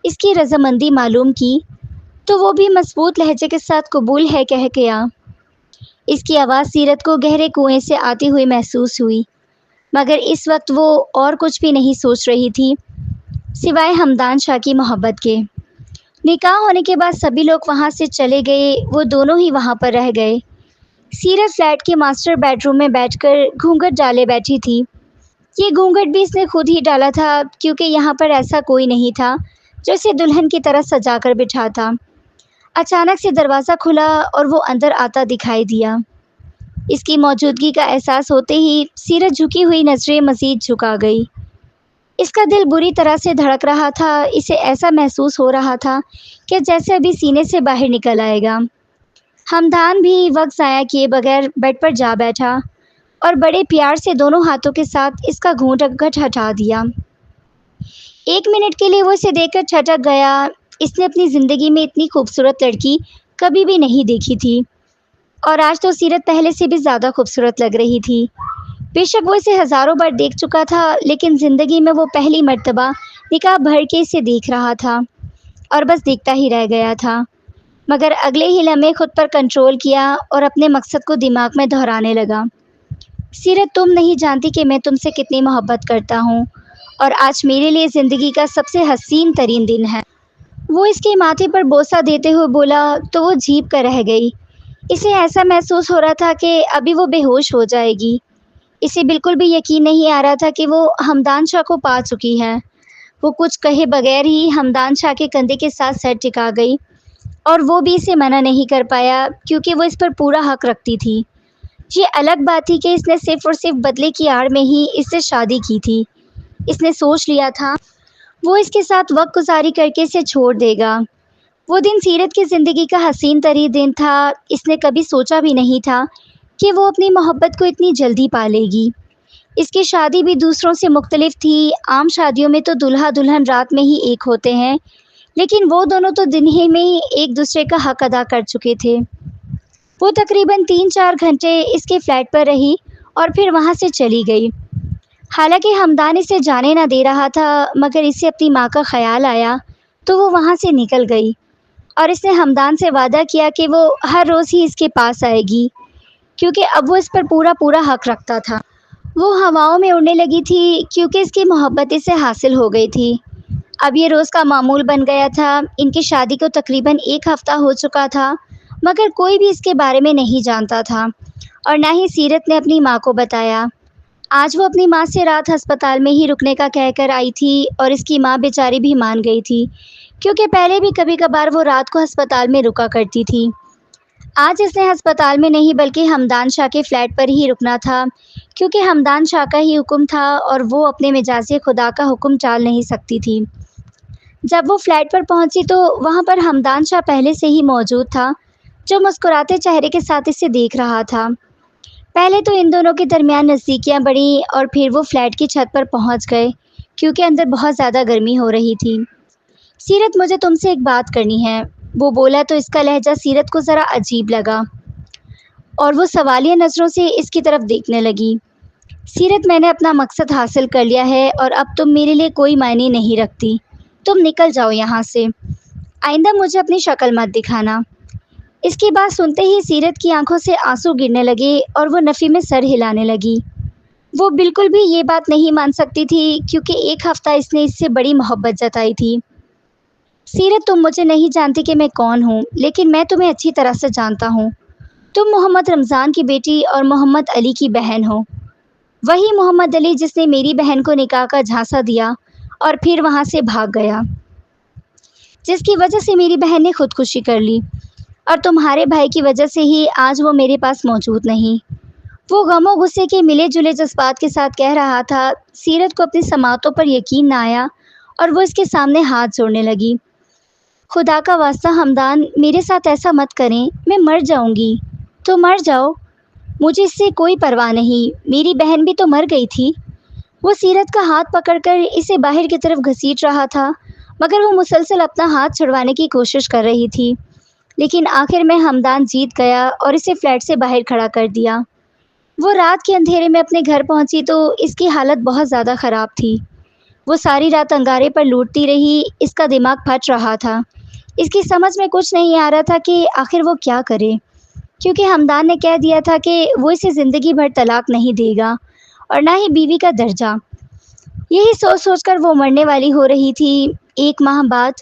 Speaker 1: اس کی رضامندی معلوم کی تو وہ بھی مضبوط لہجے کے ساتھ قبول ہے کہہ گیا۔ اس کی آواز سیرت کو گہرے کنویں سے آتی ہوئی محسوس ہوئی، مگر اس وقت وہ اور کچھ بھی نہیں سوچ رہی تھی سوائے ہمدان شاہ کی محبت کے۔ نکاح ہونے کے بعد سبھی لوگ وہاں سے چلے گئے، وہ دونوں ہی وہاں پر رہ گئے۔ سیرت فلیٹ کے ماسٹر بیڈ روم میں بیٹھ کر گھونگھٹ ڈالے بیٹھی تھی۔ یہ گھونگھٹ بھی اس نے خود ہی ڈالا تھا کیونکہ یہاں پر ایسا کوئی نہیں تھا جو اسے دلہن کی طرح سجا کر بٹھاتا۔ اچانک سے دروازہ کھلا اور وہ اندر آتا دکھائی دیا۔ اس کی موجودگی کا احساس ہوتے ہی سیرت جھکی ہوئی نظریں مزید جھکا گئی۔ اس کا دل بری طرح سے دھڑک رہا تھا، اسے ایسا محسوس ہو رہا تھا کہ جیسے ابھی سینے سے باہر نکل آئے گا۔ ہمدان بھی وقت ضائع کیے بغیر بیڈ پر جا بیٹھا اور بڑے پیار سے دونوں ہاتھوں کے ساتھ اس کا گھونگھٹ ہٹا دیا۔ 1 منٹ کے لیے وہ اسے دیکھ کر چھٹک گیا۔ اس نے اپنی زندگی میں اتنی خوبصورت لڑکی کبھی بھی نہیں دیکھی تھی، اور آج تو سیرت پہلے سے بھی زیادہ خوبصورت لگ رہی تھی۔ بے شک وہ اسے ہزاروں بار دیکھ چکا تھا، لیکن زندگی میں وہ پہلی مرتبہ نقاب بھر کے اسے دیکھ رہا تھا اور بس دیکھتا ہی رہ گیا تھا، مگر اگلے ہی لمحے خود پر کنٹرول کیا اور اپنے مقصد کو دماغ میں دہرانے لگا۔ سیرت، تم نہیں جانتی کہ میں تم سے کتنی محبت کرتا ہوں، اور آج میرے لیے زندگی کا سب سے حسین ترین دن ہے۔ وہ اس کے ماتھے پر بوسہ دیتے ہوئے بولا تو وہ جھیپ کر رہ گئی۔ اسے ایسا محسوس ہو رہا تھا کہ ابھی وہ بے ہوش ہو جائے گی۔ اسے بالکل بھی یقین نہیں آ رہا تھا کہ وہ ہمدان شاہ کو پا چکی ہے۔ وہ کچھ کہے بغیر ہی ہمدان شاہ کے کندھے کے ساتھ سر ٹکا گئی، اور وہ بھی اسے منع نہیں کر پایا کیونکہ وہ اس پر پورا حق رکھتی تھی۔ یہ الگ بات تھی کہ اس نے صرف اور صرف بدلے کی آڑ میں ہی اس سے شادی کی تھی۔ اس نے سوچ لیا تھا وہ اس کے ساتھ وقت گزاری کر کے اسے چھوڑ دے گا۔ وہ دن سیرت کی زندگی کا حسین ترین دن تھا۔ اس نے کبھی سوچا بھی نہیں تھا کہ وہ اپنی محبت کو اتنی جلدی پالے گی۔ اس کی شادی بھی دوسروں سے مختلف تھی۔ عام شادیوں میں تو دلہا دلہن رات میں ہی ایک ہوتے ہیں، لیکن وہ دونوں تو دن ہی میں ہی ایک دوسرے کا حق ادا کر چکے تھے۔ وہ تقریباً 3-4 گھنٹے اس کے فلیٹ پر رہی اور پھر وہاں سے چلی گئی۔ حالانکہ ہمدان اسے جانے نہ دے رہا تھا، مگر اسے اپنی ماں کا خیال آیا تو وہ وہاں سے نکل گئی، اور اس نے ہمدان سے وعدہ کیا کہ وہ ہر روز ہی اس کے پاس آئے گی کیونکہ اب وہ اس پر پورا حق رکھتا تھا۔ وہ ہواؤں میں اڑنے لگی تھی کیونکہ اس کی محبت اسے حاصل ہو گئی تھی۔ اب یہ روز کا معمول بن گیا تھا۔ ان کی شادی کو تقریباً 1 ہفتہ ہو چکا تھا، مگر کوئی بھی اس کے بارے میں نہیں جانتا تھا، اور نہ ہی سیرت نے اپنی ماں کو بتایا۔ آج وہ اپنی ماں سے رات ہسپتال میں ہی رکنے کا کہہ کر آئی تھی، اور اس کی ماں بیچاری بھی مان گئی تھی کیونکہ پہلے بھی کبھی کبھار وہ رات کو ہسپتال میں رکا کرتی تھی۔ آج اس نے ہسپتال میں نہیں بلکہ ہمدان شاہ کے فلیٹ پر ہی رکنا تھا کیونکہ ہمدان شاہ کا ہی حکم تھا اور وہ اپنے مجازی خدا کا حکم ٹال نہیں سکتی تھی۔ جب وہ فلیٹ پر پہنچی تو وہاں پر ہمدان شاہ پہلے سے ہی موجود تھا، جو مسکراتے چہرے کے ساتھ اسے دیکھ رہا تھا۔ پہلے تو ان دونوں کے درمیان نزدیکیاں بڑھیں اور پھر وہ فلیٹ کی چھت پر پہنچ گئے کیونکہ اندر بہت زیادہ گرمی ہو رہی تھی۔ سیرت، مجھے تم سے ایک بات کرنی ہے، وہ بولا تو اس کا لہجہ سیرت کو ذرا عجیب لگا اور وہ سوالیہ نظروں سے اس کی طرف دیکھنے لگی۔ سیرت، میں نے اپنا مقصد حاصل کر لیا ہے اور اب تم میرے لیے کوئی معنی نہیں رکھتی۔ تم نکل جاؤ یہاں سے، آئندہ مجھے اپنی شکل مت دکھانا۔ اس کی بات سنتے ہی سیرت کی آنکھوں سے آنسو گرنے لگے اور وہ نفی میں سر ہلانے لگی۔ وہ بالکل بھی یہ بات نہیں مان سکتی تھی کیونکہ 1 ہفتہ اس نے اس سے بڑی محبت جتائی تھی۔ سیرت، تم مجھے نہیں جانتی کہ میں کون ہوں، لیکن میں تمہیں اچھی طرح سے جانتا ہوں۔ تم محمد رمضان کی بیٹی اور محمد علی کی بہن ہو، وہی محمد علی جس نے میری بہن کو نکاح کا جھانسا دیا اور پھر وہاں سے بھاگ گیا، جس کی وجہ سے میری بہن نے خودکشی کر لی، اور تمہارے بھائی کی وجہ سے ہی آج وہ میرے پاس موجود نہیں۔ وہ غم و غصے کے ملے جلے جذبات کے ساتھ کہہ رہا تھا۔ سیرت کو اپنی سماعتوں پر یقین نہ آیا اور وہ اس کے سامنے ہاتھ جوڑنے لگی۔ خدا کا واسطہ ہمدان، میرے ساتھ ایسا مت کریں، میں مر جاؤں گی۔ تو مر جاؤ، مجھے اس سے کوئی پرواہ نہیں، میری بہن بھی تو مر گئی تھی۔ وہ سیرت کا ہاتھ پکڑ کر اسے باہر کی طرف گھسیٹ رہا تھا، مگر وہ مسلسل اپنا ہاتھ چھڑوانے کی کوشش کر رہی تھی، لیکن آخر میں ہمدان جیت گیا اور اسے فلیٹ سے باہر کھڑا کر دیا۔ وہ رات کے اندھیرے میں اپنے گھر پہنچی تو اس کی حالت بہت زیادہ خراب تھی۔ وہ ساری رات انگارے پر لوٹتی رہی، اس کا دماغ پھٹ رہا تھا۔ اس کی سمجھ میں کچھ نہیں آ رہا تھا کہ آخر وہ کیا کرے، کیونکہ ہمدان نے کہہ دیا تھا کہ وہ اسے زندگی بھر طلاق نہیں دے گا اور نہ ہی بیوی کا درجہ۔ یہی سوچ سوچ کر وہ مرنے والی ہو رہی تھی۔ 1 ماہ بعد